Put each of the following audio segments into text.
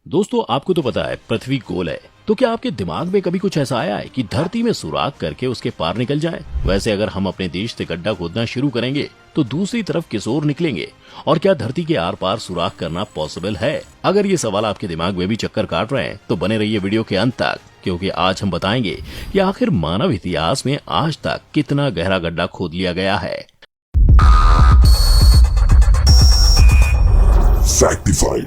दोस्तों आपको तो पता है पृथ्वी गोल है, तो क्या आपके दिमाग में कभी कुछ ऐसा आया है कि धरती में सुराख करके उसके पार निकल जाए? वैसे अगर हम अपने देश से गड्ढा खोदना शुरू करेंगे तो दूसरी तरफ किस ओर निकलेंगे, और क्या धरती के आर पार सुराख करना पॉसिबल है? अगर ये सवाल आपके दिमाग में भी चक्कर काट रहे हैं तो बने रहिए वीडियो के अंत तक, क्योंकि आज हम बताएंगे कि आखिर मानव इतिहास में आज तक कितना गहरा गड्ढा खोद लिया गया है। Factify.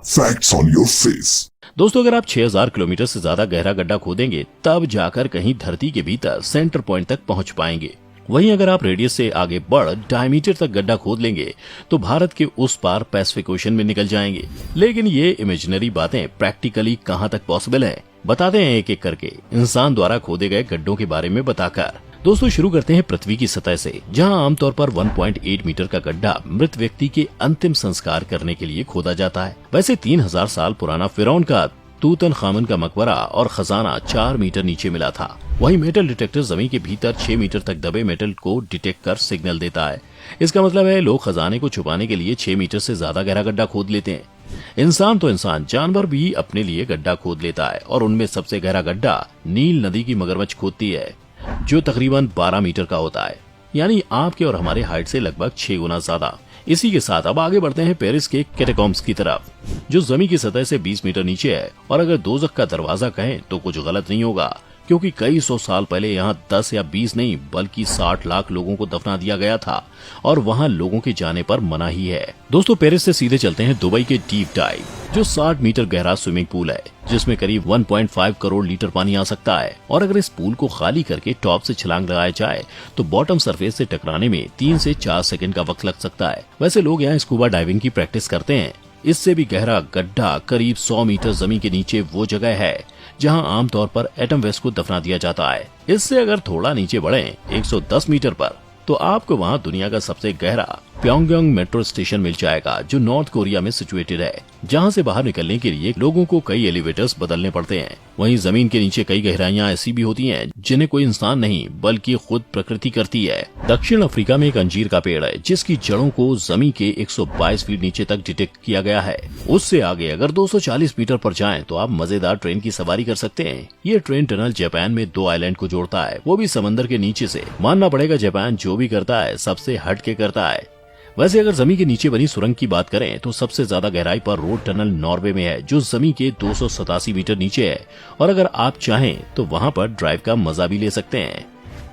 Facts on your face. दोस्तों अगर आप 6000 किलोमीटर से ज्यादा गहरा गड्ढा खोदेंगे तब जाकर कहीं धरती के भीतर सेंटर पॉइंट तक पहुंच पाएंगे। वहीं अगर आप रेडियस से आगे बढ़ डायमीटर तक गड्ढा खोद लेंगे तो भारत के उस पार पैसिफिक ओशन में निकल जाएंगे। लेकिन ये इमेजिनरी बातें प्रैक्टिकली कहां तक पॉसिबल है, बताते हैं एक एक करके इंसान द्वारा खोदे गए गड्ढों के बारे में बताकर। दोस्तों शुरू करते हैं पृथ्वी की सतह से, जहां आमतौर पर 1.8 मीटर का गड्ढा मृत व्यक्ति के अंतिम संस्कार करने के लिए खोदा जाता है। वैसे 3000 साल पुराना फिरौन का तूतनखामुन का मकबरा और खजाना 4 मीटर नीचे मिला था। वहीं मेटल डिटेक्टर जमीन के भीतर 6 मीटर तक दबे मेटल को डिटेक्ट कर सिग्नल देता है। इसका मतलब है लोग खजाने को छुपाने के लिए 6 मीटर से ज्यादा गहरा गड्ढा खोद लेते हैं। इंसान तो इंसान, जानवर भी अपने लिए गड्ढा खोद लेता है, और उनमें सबसे गहरा गड्ढा नील नदी की मगरमच्छ खोदती है, जो तकरीबन 12 मीटर का होता है, यानी आपके और हमारे हाइट से लगभग 6 गुना ज्यादा। इसी के साथ अब आगे बढ़ते हैं पेरिस के कैटाकॉम्ब्स की तरफ, जो जमीन की सतह से 20 मीटर नीचे है। और अगर दोज़ख का दरवाजा कहें तो कुछ गलत नहीं होगा, क्योंकि कई 100 साल पहले यहाँ 10 या 20 नहीं बल्कि 60 लाख लोगों को दफना दिया गया था, और वहाँ लोगों के जाने पर मनाही है। दोस्तों पेरिस से सीधे चलते हैं दुबई के डीप डाइव, जो 60 मीटर गहरा स्विमिंग पूल है, जिसमें करीब 1.5 करोड़ लीटर पानी आ सकता है। और अगर इस पूल को खाली करके टॉप से छलांग लगाया जाए तो बॉटम सरफेस से टकराने में 3 से 4 सेकंड का वक्त लग सकता है। वैसे लोग यहाँ स्कूबा डाइविंग की प्रैक्टिस करते हैं। इससे भी गहरा गड्ढा करीब 100 मीटर जमीन के नीचे वो जगह है जहां आमतौर पर एटम वेस्ट को दफना दिया जाता है। इससे अगर थोड़ा नीचे बढ़ें 110 मीटर पर, तो आपको वहां दुनिया का सबसे गहरा प्योंगयांग मेट्रो स्टेशन मिल जाएगा, जो नॉर्थ कोरिया में सिचुएटेड है, जहां से बाहर निकलने के लिए लोगों को कई एलिवेटर्स बदलने पड़ते हैं। वहीं जमीन के नीचे कई गहराइयां ऐसी भी होती हैं जिन्हें कोई इंसान नहीं बल्कि खुद प्रकृति करती है। दक्षिण अफ्रीका में एक अंजीर का पेड़ है जिसकी जड़ों को जमीन के 122 फीट नीचे तक डिटेक्ट किया गया है। उससे आगे अगर 240 मीटर पर जाएं तो आप मजेदार ट्रेन की सवारी कर सकते हैं। ये ट्रेन टनल जापान में 2 आइलैंड को जोड़ता है, वो भी समंदर के नीचे से। मानना पड़ेगा जापान जो भी करता है सबसे हट के करता है। वैसे अगर जमीन के नीचे बनी सुरंग की बात करें तो सबसे ज्यादा गहराई पर रोड टनल नॉर्वे में है, जो जमीन के 287 मीटर नीचे है, और अगर आप चाहें तो वहां पर ड्राइव का मजा भी ले सकते हैं।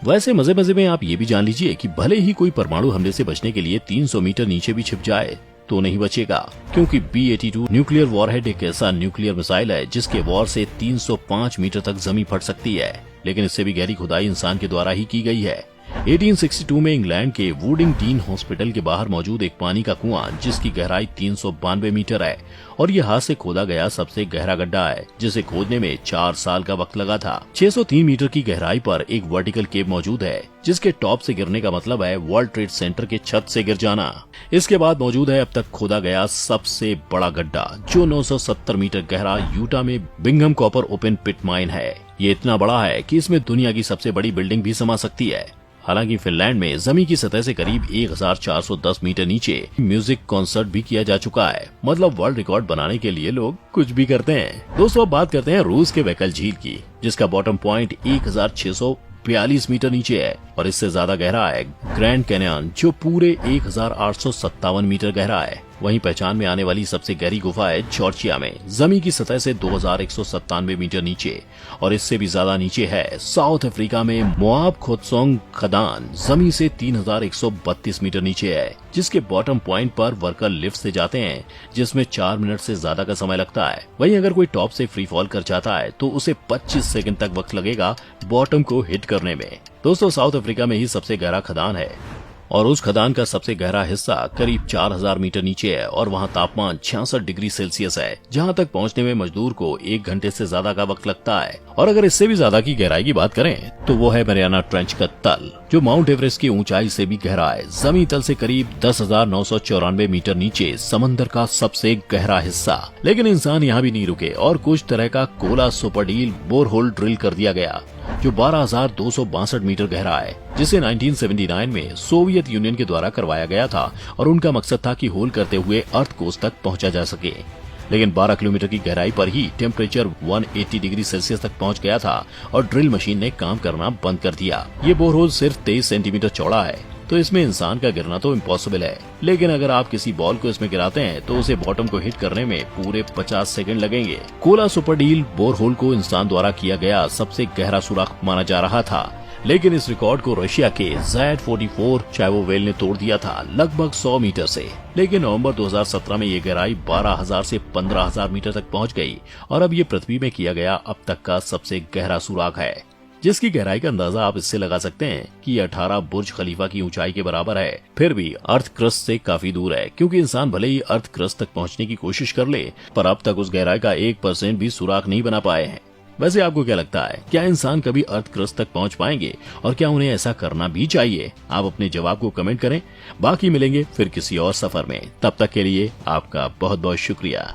वैसे मजे मजे में आप ये भी जान लीजिए कि भले ही कोई परमाणु हमले से बचने के लिए 300 मीटर नीचे भी छिप जाए तो नहीं बचेगा, क्योंकि B-82 न्यूक्लियर वॉरहेड एक ऐसा न्यूक्लियर मिसाइल है जिसके वॉर से 305 मीटर तक जमीन फट सकती है। लेकिन इससे भी गहरी खुदाई इंसान के द्वारा ही की गई है। 1862 में इंग्लैंड के वुडिंग डीन हॉस्पिटल के बाहर मौजूद एक पानी का कुआं, जिसकी गहराई 392 मीटर है, और यह हाथ से खोदा गया सबसे गहरा गड्ढा है, जिसे खोदने में 4 साल का वक्त लगा था। 603 मीटर की गहराई पर एक वर्टिकल केव मौजूद है, जिसके टॉप से गिरने का मतलब है वर्ल्ड ट्रेड सेंटर के छत से गिर जाना। इसके बाद मौजूद है अब तक खोदा गया सबसे बड़ा गड्ढा, जो 970 मीटर गहरा यूटा में बिंघम कॉपर ओपन पिट माइन है। ये इतना बड़ा है कि इसमें दुनिया की सबसे बड़ी बिल्डिंग भी समा सकती है। हालांकि फिनलैंड में जमीन की सतह से करीब 1410 मीटर नीचे म्यूजिक कॉन्सर्ट भी किया जा चुका है। मतलब वर्ल्ड रिकॉर्ड बनाने के लिए लोग कुछ भी करते हैं। दोस्तों अब बात करते हैं रूस के बैकल झील की, जिसका बॉटम पॉइंट 1642 मीटर नीचे है, और इससे ज्यादा गहरा है ग्रैंड कैनियन, जो पूरे 1857 मीटर गहरा है। वहीं पहचान में आने वाली सबसे गहरी गुफा है जॉर्जिया में, जमीन की सतह से 2197 मीटर नीचे, और इससे भी ज्यादा नीचे है साउथ अफ्रीका में मोआब खोत्सोंग खदान, जमीन से 3132 मीटर नीचे है, जिसके बॉटम पॉइंट पर वर्कर लिफ्ट से जाते हैं, जिसमें 4 मिनट से ज्यादा का समय लगता है। वहीं अगर कोई टॉप से फ्री फॉल कर जाता है तो उसे 25 सेकंड तक वक्त लगेगा बॉटम को हिट करने में। दोस्तों साउथ अफ्रीका में ही सबसे गहरा खदान है, और उस खदान का सबसे गहरा हिस्सा करीब 4000 मीटर नीचे है, और वहां तापमान 66 डिग्री सेल्सियस है, जहां तक पहुंचने में मजदूर को 1 घंटे से ज्यादा का वक्त लगता है। और अगर इससे भी ज्यादा की गहराई की बात करें तो वो है मरियाना ट्रेंच का तल, जो माउंट एवरेस्ट की ऊंचाई से भी गहरा है। जमीन तल से करीब 10,994 मीटर नीचे समंदर का सबसे गहरा हिस्सा। लेकिन इंसान यहाँ भी नहीं रुके, और कुछ तरह का कोला सुपरडील बोरहोल ड्रिल कर दिया गया, जो 12,262 मीटर गहरा है, जिसे 1979 में सोवियत यूनियन के द्वारा करवाया गया था, और उनका मकसद था कि होल करते हुए अर्थ कोस्ट तक पहुंचा जा सके। लेकिन 12 किलोमीटर की गहराई पर ही टेम्परेचर 180 डिग्री सेल्सियस तक पहुंच गया था और ड्रिल मशीन ने काम करना बंद कर दिया। ये बोरहोल सिर्फ 23 सेंटीमीटर चौड़ा है, तो इसमें इंसान का गिरना तो इम्पॉसिबल है। लेकिन अगर आप किसी बॉल को इसमें गिराते हैं तो उसे बॉटम को हिट करने में पूरे 50 सेकंड लगेंगे। कोला सुपरडील बोरहोल को इंसान द्वारा किया गया सबसे गहरा सुराख माना जा रहा था, लेकिन इस रिकॉर्ड को रशिया के Z44 चाइवोवेल ने तोड़ दिया था लगभग 100 मीटर से। लेकिन नवंबर 2017 में ये गहराई 12,000 से 15,000 मीटर तक पहुंच गई और अब ये पृथ्वी में किया गया अब तक का सबसे गहरा सुराख है, जिसकी गहराई का अंदाजा आप इससे लगा सकते हैं कि 18 बुर्ज खलीफा की ऊंचाई के बराबर है। फिर भी अर्थ क्रस्ट से काफी दूर है, क्योंकि इंसान भले ही अर्थ क्रस्ट तक पहुंचने की कोशिश कर ले, पर अब तक उस गहराई का 1% भी सुराख नहीं बना पाए हैं। वैसे आपको क्या लगता है, क्या इंसान कभी अर्थ क्रस्ट तक पहुंच पाएंगे और क्या उन्हें ऐसा करना भी चाहिए? आप अपने जवाब को कमेंट करें। बाकी मिलेंगे फिर किसी और सफर में, तब तक के लिए आपका बहुत बहुत शुक्रिया।